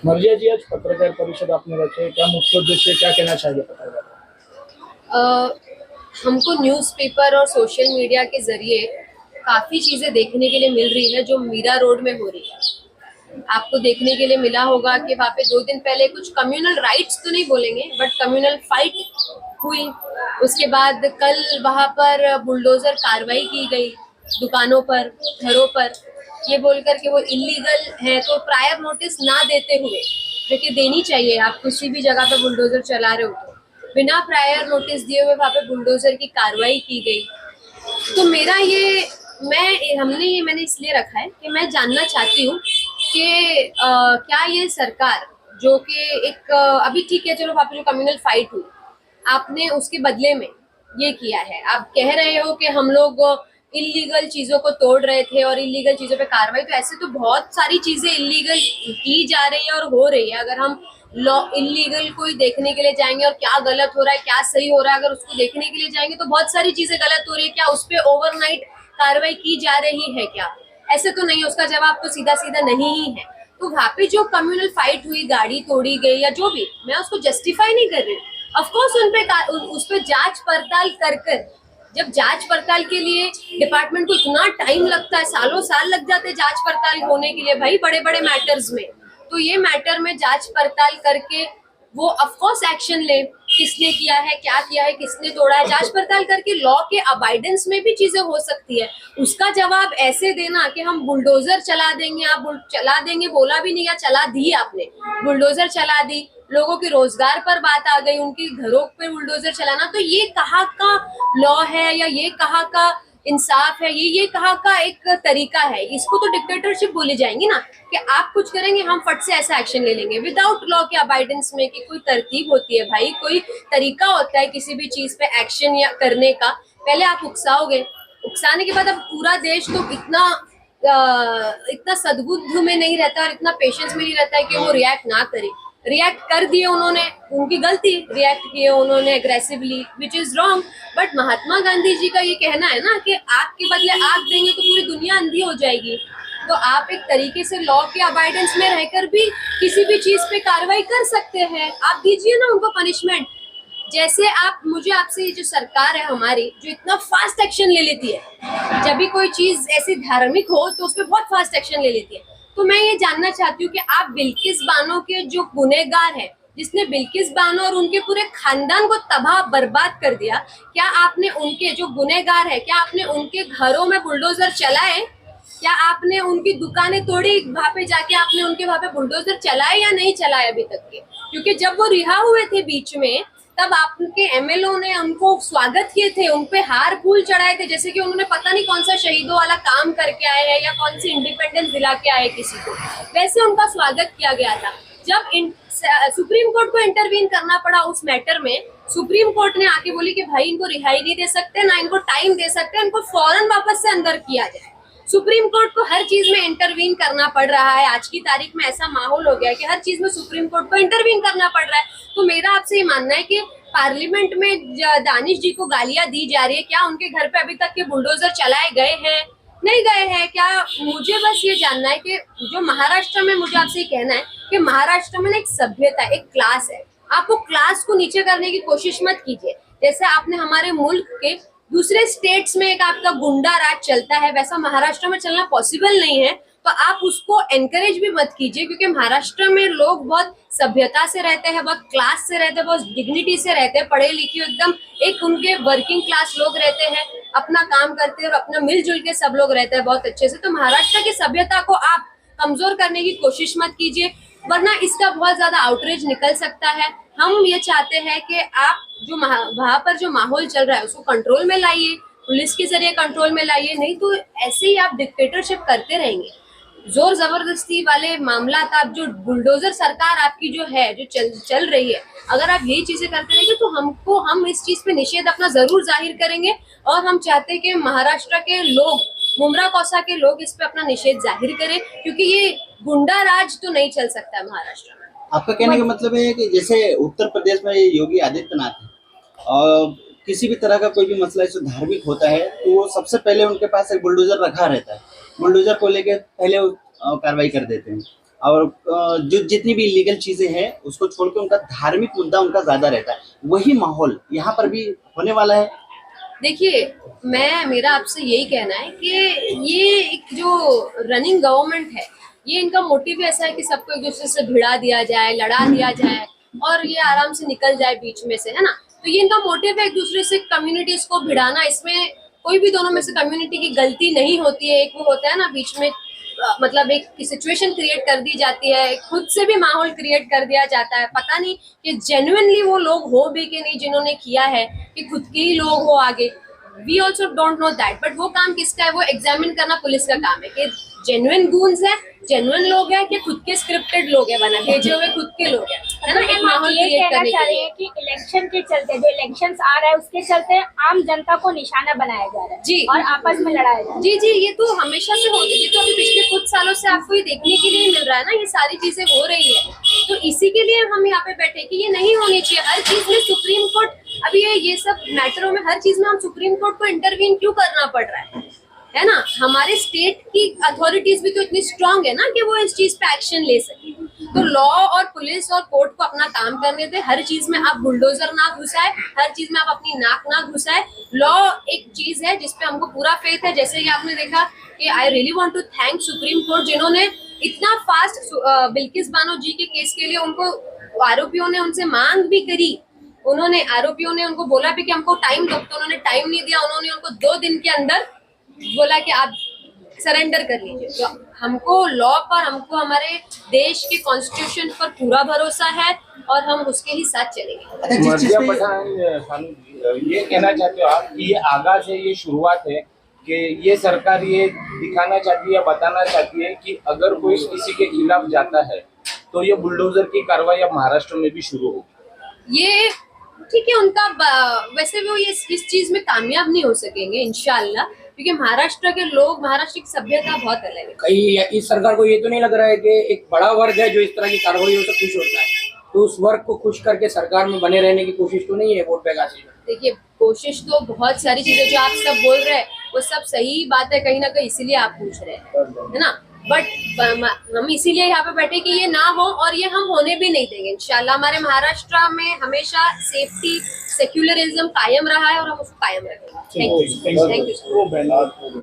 मर्जिया जी, आज पत्रकार परिषद आपने रखी है, क्या मुख्य उद्देश्य है, क्या कहना चाहिए पत्रकार? हमको न्यूज़पेपर और सोशल मीडिया के ज़रिए काफ़ी चीज़ें देखने के लिए मिल रही है जो मीरा रोड में हो रही है। आपको देखने के लिए मिला होगा कि वहाँ पे 2 दिन पहले कुछ कम्युनल राइट्स तो नहीं बोलेंगे बट कम्युनल फाइट हुई। उसके बाद कल वहाँ पर बुलडोज़र कार्रवाई की गई दुकानों पर, घरों पर, ये बोलकर के वो इल्लीगल है तो प्रायर नोटिस ना देते हुए, जो कि देनी चाहिए, आप किसी भी जगह पे बुलडोज़र चला रहे हो तो बिना प्रायर नोटिस दिए हुए वहाँ पे बुलडोज़र की कार्रवाई की गई। तो मेरा ये मैंने इसलिए रखा है कि मैं जानना चाहती हूँ कि क्या ये सरकार जो कि एक अभी ठीक है, चलो वहाँ पे जो कम्युनल फाइट हुई, आपने उसके बदले में ये किया है, आप कह रहे हो कि हम लोग इलीगल चीजों को तोड़ रहे थे और इलीगल चीजों पे कार्रवाई, तो ऐसे तो बहुत सारी चीजें इलीगल की जा रही है और हो रही है। अगर हम लॉ इलीगल कोई देखने के लिए जाएंगे और क्या गलत हो रहा है क्या सही हो रहा है, अगर उसको देखने के लिए जाएंगे तो बहुत सारी चीजें गलत हो रही है, क्या उस पर ओवरनाइट कार्रवाई की जा रही है क्या? ऐसे तो नहीं, उसका जवाब तो सीधा सीधा नहीं ही है। तो वहां पे जो कम्युनल फाइट हुई, गाड़ी तोड़ी गई या जो भी, मैं उसको जस्टिफाई नहीं कर रही हूँ। ऑफकोर्स उस पे जांच पड़ताल कर कर, जब जांच पड़ताल के लिए डिपार्टमेंट को इतना टाइम लगता है, सालों साल लग जाते हैं जांच पड़ताल होने के लिए भाई, बड़े बड़े मैटर्स में, तो ये मैटर में जांच पड़ताल करके वो ऑफकोर्स एक्शन ले, किसने किया है, क्या किया है, किसने तोड़ा है, जांच पड़ताल करके लॉ के अबाइडेंस में भी चीजें हो सकती है। उसका जवाब ऐसे देना कि हम बुलडोजर चला देंगे, आप चला देंगे बोला भी नहीं, या चला दी आपने, बुलडोजर चला दी, लोगों के रोजगार पर बात आ गई, उनके घरों पे बुलडोजर चलाना, तो ये कहाँ का लॉ है या ये कहाँ का इंसाफ है? ये कहाँ का एक तरीका है? इसको तो डिक्टेटरशिप बोली जाएंगी ना, कि आप कुछ करेंगे हम फट से ऐसा एक्शन ले लेंगे विदाउट लॉ के अबाइडेंस में, कि कोई तरतीब होती है भाई, कोई तरीका होता है किसी भी चीज पे एक्शन या करने का। पहले आप उकसाओगे, उकसाने के बाद अब पूरा देश तो इतना सद्बुद्ध में नहीं रहता और इतना पेशेंस में नहीं रहता है कि वो रिएक्ट ना करे। रिएक्ट कर दिए उन्होंने, उनकी गलती, रिएक्ट किए उन्होंने aggressively, which is wrong. But Mahatma Gandhi ji का ये कहना है ना कि आग के बदले आग देंगे तो पूरी दुनिया अंधी हो जाएगी। तो आप एक तरीके से लॉ के अबाइडेंस में रहकर भी किसी भी चीज पे कार्रवाई कर सकते हैं, आप दीजिए ना उनको पनिशमेंट। जैसे आप मुझे आपसे, ये जो सरकार है हमारी जो इतना फास्ट एक्शन ले लेती है, जब भी कोई चीज ऐसी धार्मिक हो तो उस पर बहुत फास्ट एक्शन ले लेती है, तो मैं ये जानना चाहती हूँ कि आप बिल्किस बानो के जो गुनहगार है, जिसने बिल्किस बानो और उनके पूरे खानदान को तबाह बर्बाद कर दिया, क्या आपने उनके जो गुनहगार है, क्या आपने उनके घरों में बुलडोजर चलाए? क्या आपने उनकी दुकानें तोड़ी, वहां पे जाके आपने उनके वहां पे बुलडोजर चलाए या नहीं चलाए अभी तक के? क्योंकि जब वो रिहा हुए थे बीच में, तब आपके एमएलओ ने उनको स्वागत किए थे, उनपे हार फूल चढ़ाए थे, जैसे कि उन्होंने पता नहीं कौन सा शहीदों वाला काम करके आए हैं या कौन सी इंडिपेंडेंस दिला के आए किसी को, वैसे उनका स्वागत किया गया था। जब सुप्रीम कोर्ट को इंटरवीन करना पड़ा उस मैटर में, सुप्रीम कोर्ट ने आके बोली कि भाई इनको रिहाई नहीं दे सकते, ना इनको टाइम दे सकते, इनको फौरन वापस से अंदर किया जाए। सुप्रीम कोर्ट को हर चीज में इंटरवीन करना पड़ रहा है, आज की तारीख में ऐसा माहौल हो गया है कि हर चीज में सुप्रीम कोर्ट को इंटरवीन करना पड़ रहा है। तो मेरा आपसे ये मानना है कि पार्लियामेंट में दानिश जी को गालियां दी जा रही है, क्या उनके घर पे अभी तक के बुलडोजर चलाए गए हैं? नहीं गए हैं क्या? मुझे बस ये जानना है कि जो महाराष्ट्र में, मुझे आपसे ये कहना है कि महाराष्ट्र में ना एक सभ्यता, एक क्लास है, आप वो क्लास को नीचे करने की कोशिश मत कीजिए। जैसे आपने हमारे मुल्क के दूसरे स्टेट्स में एक आपका गुंडा राज चलता है, वैसा महाराष्ट्र में चलना पॉसिबल नहीं है, तो आप उसको एनकरेज भी मत कीजिए, क्योंकि महाराष्ट्र में लोग बहुत सभ्यता से रहते हैं, बहुत क्लास से रहते हैं, बहुत डिग्निटी से रहते हैं, पढ़े लिखे एकदम एक उनके वर्किंग क्लास लोग रहते हैं, अपना काम करते हैं और अपना मिलजुल के सब लोग रहते हैं बहुत अच्छे से। तो महाराष्ट्र की सभ्यता को आप कमजोर करने की कोशिश मत कीजिए, वरना इसका बहुत ज्यादा आउटरीच निकल सकता है। हम ये चाहते हैं कि आप जो वहां पर जो माहौल चल रहा है उसको कंट्रोल में लाइए, पुलिस के जरिए कंट्रोल में लाइए, नहीं तो ऐसे ही आप डिक्टेटरशिप करते रहेंगे। जोर जबरदस्ती वाले मामला था, जो बुलडोजर सरकार आपकी जो है, जो चल रही है, अगर आप यही चीजें करते रहेंगे तो हम इस चीज पे निषेध अपना जरूर जाहिर करेंगे। और हम चाहते हैं कि महाराष्ट्र के लोग, मुमरा कौसा के लोग इस पे अपना निषेध जाहिर करें, क्योंकि ये गुंडा राज तो नहीं चल सकता महाराष्ट्र में। आपका कहने का मतलब है कि जैसे उत्तर प्रदेश में योगी आदित्यनाथ है और किसी भी तरह का कोई भी मसला इससे धार्मिक होता है तो वो सबसे पहले उनके पास एक बुलडोजर रखा रहता है, बुलडोजर को लेके पहले वो कार्रवाई कर देते हैं। और जो जितनी भी इलीगल चीजें हैं उसको छोड़ के उनका धार्मिक मुद्दा उनका ज्यादा रहता है, वही माहौल यहाँ पर भी होने वाला है। देखिए, मेरा आपसे यही कहना है कि ये एक जो रनिंग गवर्नमेंट है, ये इनका मोटिव ऐसा है कि सबको एक दूसरे से भिड़ा दिया जाए, लड़ा दिया जाए और ये आराम से निकल जाए बीच में से, है ना। तो ये इनका मोटिव है एक दूसरे से कम्युनिटीज को भिड़ाना। इसमें कोई भी दोनों में से कम्युनिटी की गलती नहीं होती है। एक वो होता है ना बीच में मतलब एक सिचुएशन क्रिएट कर दी जाती है, खुद से भी माहौल क्रिएट कर दिया जाता है। पता नहीं कि जेन्युइनली वो लोग हो भी कि नहीं जिन्होंने किया है, कि खुद के ही लोग हो आगे। We also don't know that, but वो काम किसका है, वो एग्जामिन करना पुलिस का काम है कि जेन्युइन गूंस है, जेन्युइन लोग हैं कि खुद के स्क्रिप्टेड लोग हैं, बना भेजे हुए खुद के लोग हैं, है ना। एक माहौल ये क्रिएट कहना करने चाह के रहे लिए। हैं कि इलेक्शन के चलते, जो इलेक्शन आ रहा है उसके चलते आम जनता को निशाना बनाया जा रहा है जी। और आपस में लड़ाया जा रहा है। जी जी, ये तो हमेशा से होती है, ये तो अभी पिछले कुछ सालों से आपको ये देखने के लिए मिल रहा है ना, ये सारी चीजें हो रही है। तो इसी के लिए हम यहाँ पे बैठे कि ये नहीं होनी चाहिए। हर चीज में सुप्रीम कोर्ट, अभी ये सब मैटरों में हर चीज में हम सुप्रीम कोर्ट को इंटरवीन क्यों करना पड़ रहा है ना। हमारे स्टेट की अथॉरिटीज भी तो इतनी स्ट्रांग है ना कि वो इस चीज पे एक्शन ले सके। तो लॉ और पुलिस और कोर्ट को अपना काम करने दे। हर चीज में आप बुलडोजर ना घुसाए, हर चीज में आप अपनी नाक ना घुसाए। लॉ एक चीज है जिसपे हमको पूरा फेथ है। जैसे कि आपने देखा कि I really want to thank supreme court, जिन्होंने इतना फास्ट बिल्किस बानो जी के केस के लिए उनको आरोपियों ने उनसे मांग भी करी। उन्होंने आरोपियों ने उनको बोला भी कि हमको टाइम दो, तो उन्होंने टाइम नहीं दिया। उन्होंने उनको 2 दिन के अंदर बोला कि आप सरेंडर कर लीजिए। तो हमको लॉ पर, हमको हमारे देश के कॉन्स्टिट्यूशन पर पूरा भरोसा है और हम उसके ही साथ चलेंगे। अच्छा, जिस चीज मर्जिया पे पठान सानू जी, ये कहना चाहते हो आप कि ये आगाज है, ये शुरुआत है कि ये सरकार ये दिखाना चाहती है, बताना चाहती है कि अगर कोई किसी के खिलाफ जाता है तो ये बुलडोजर की कार्रवाई अब महाराष्ट्र में भी शुरू होगी। ये ठीक है उनका, वैसे वो ये इस चीज में कामयाब नहीं हो सकेंगे इंशाल्लाह, क्योंकि महाराष्ट्र के लोग, महाराष्ट्र की सभ्यता बहुत अलग है। कहीं इस सरकार को ये तो नहीं लग रहा है कि एक बड़ा वर्ग है जो इस तरह की कार्रवाइयों से खुश होता है, तो उस वर्ग को खुश करके सरकार में बने रहने की कोशिश तो नहीं है वोट बैंक हासिल करने? देखिए, कोशिश तो बहुत सारी चीजें जो आप सब बोल रहे हैं वो सब सही बात है कहीं ना कहीं, इसीलिए आप पूछ रहे हैं, है ना। बट हम इसीलिए यहाँ पे बैठे कि ये ना हो और ये हम होने भी नहीं देंगे इंशाल्लाह। हमारे महाराष्ट्र में हमेशा सेफ्टी, सेक्युलरिज्म कायम रहा है और हम उसको कायम रखेंगे। Thank you.